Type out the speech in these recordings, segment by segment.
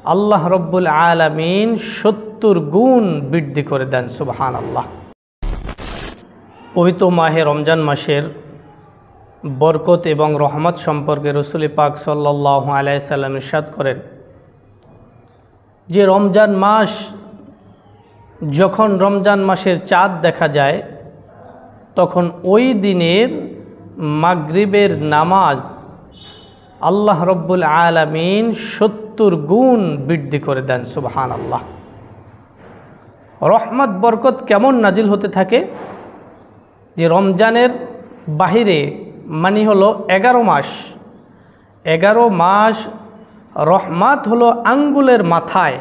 আল্লাহ রব্বুল আলামিন 70 গুণ বৃদ্ধি করে দেন। সুবহানাল্লাহ। পবিত্র মাহে রমজান মাসের বরকত এবং রহমত সম্পর্কে রাসূল পাক সাল্লাল্লাহু আলাইহি সাল্লাম ইরশাদ করেন যে রমজান মাস, যখন রমজান মাসের চাঁদ দেখা যায় তখন ওই দিনের মাগরিবের নামাজ আল্লাহ রব্বুল আলামিন 70 গুণ বৃদ্ধি করে দেন। সুবহানাল্লাহ। রহমত বরকত কেমন নাজিল হতে থাকে যে রমজানের বাহিরে মানে হলো 11 মাস, 11 মাস রহমত হলো আঙ্গুলের মাথায়,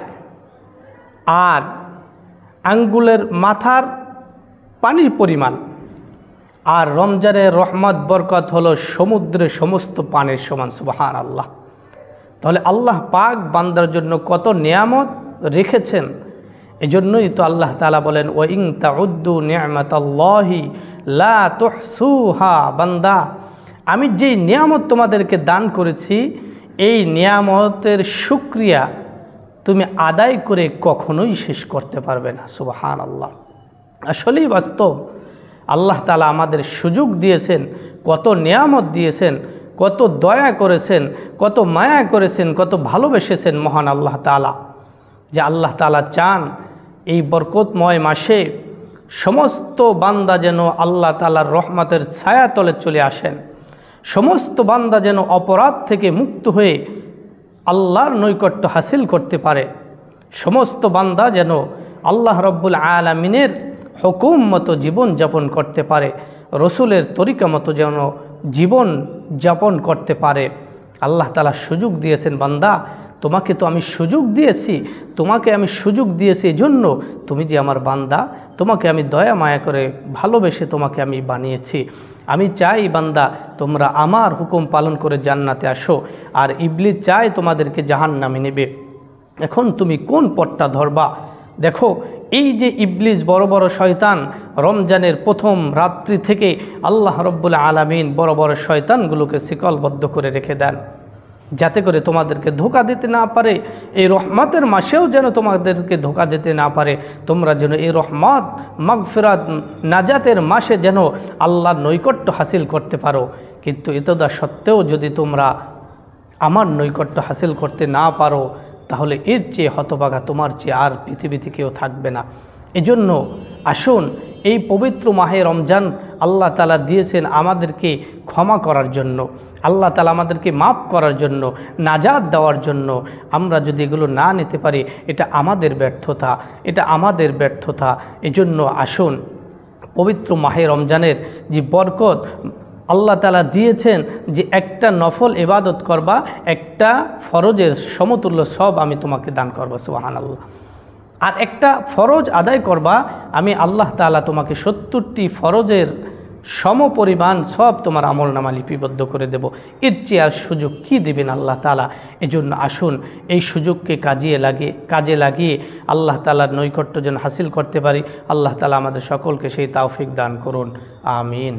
আর আঙ্গুলের মাথার পানির পরিমাণ, আর রমজানের রহমত বরকত হলো সমুদ্রের সমস্ত পানির সমান। সুবহানাল্লাহ। তাহলে আল্লাহ পাক বান্দার জন্য কত নিয়ামত রেখেছেন। এজন্যই তো আল্লাহ তাআলা বলেন ওয়া ইন তাউদ্দু নি'মাতাল্লাহি লা তুহসুহা। বান্দা, আমি যেই নিয়ামত তোমাদেরকে দান করেছি এই নিয়ামতের শুকরিয়া তুমি আদায় করে কখনোই শেষ করতে পারবে না। সুবহানাল্লাহ। আসলেই বাস্তব, আল্লাহ তাআলা আমাদের সুযোগ দিয়েছেন, কত নিয়ামত দিয়েছেন, কত দয়া করেছেন, কত মায়া করেছেন, কত ভালোবেসেছেন মহান আল্লাহ তাআলা, যে আল্লাহ তাআলা চান এই বরকতময় মাসে সমস্ত বান্দা যেন আল্লাহ তাআলার রহমতের ছায়াতলে চলে আসেন, সমস্ত বান্দা যেন অপরাধ থেকে মুক্ত হয়ে আল্লাহর নৈকট্য হাসিল করতে পারে, সমস্ত বান্দা যেন আল্লাহ রব্বুল আলামিনের হুকুম মতো জীবন যাপন করতে পারে, রসুলের তরিকা মতো যেন জীবন যাপন করতে পারে। আল্লাহ তাআলা সুযোগ দিয়েছেন, বান্দা তোমাকে তো আমি সুযোগ দিয়েছি, তোমাকে আমি সুযোগ দিয়েছি এই জন্য তুমি যে আমার বান্দা, তোমাকে আমি দয়া মায়া করে ভালোবেসে তোমাকে আমি বানিয়েছি। আমি চাই বান্দা তোমরা আমার হুকুম পালন করে জান্নাতে আসো, আর ইবলিস চায় তোমাদেরকে জাহান্নামে নেবে। এখন তুমি কোন পথটা ধরবা? দেখো, এই যে ইবলিস বড় বড় শয়তান, রমজানের প্রথম রাত্রি থেকে আল্লাহ রব্বুল আলামিন বড় বড় শয়তানগুলোকে শিকলবদ্ধ করে রেখে দেন, যাতে করে তোমাদেরকে ধোঁকা দিতে না পারে, এই রহমতের মাসেও যেন তোমাদেরকে ধোঁকা দিতে না পারে। তোমরা যেন এই রহমত, মাগফিরাত, নাজাতের মাসে যেন আল্লাহর নৈকট্য হাসিল করতে পারো। কিন্তু এতদা সত্ত্বেও যদি তোমরা আমার নৈকট্য হাসিল করতে না পারো, তাহলে এর চেয়ে হতভাগা তোমার চেয়ে আর পৃথিবীতে কেউ থাকবে না। এজন্য আসুন, এই পবিত্র মাহে রমজান আল্লাহ তাআলা দিয়েছেন আমাদেরকে ক্ষমা করার জন্য, আল্লাহ তাআলা আমাদেরকে মাফ করার জন্য, নাজাত দেওয়ার জন্য। আমরা যদি এগুলো না নিতে পারি, এটা আমাদের ব্যর্থতা, এটা আমাদের ব্যর্থতা। এজন্য আসুন, পবিত্র মাহে রমজানের যে বরকত আল্লাহ তাআলা দিয়েছেন, যে একটা নফল ইবাদত করবা, একটা ফরজের সমতুল্য সব আমি তোমাকে দান করব। সুবহানাল্লাহ। আর একটা ফরজ আদায় করবা, আমি আল্লাহ তাআলা তোমাকে 70টি ফরজের সমপরিমাণ সব তোমার আমলনামা লিপিবদ্ধ করে দেব। এর চেয়ে আর সুযোগ কি দিবেন আল্লাহ তাআলা? এজন্য আসুন, এই সুযোগকে কাজে লাগিয়ে আল্লাহ তাআলার নৈকট্য যেন হাসিল করতে পারি। আল্লাহ তাআলা আমাদের সকলকে সেই তৌফিক দান করুন। আমিন।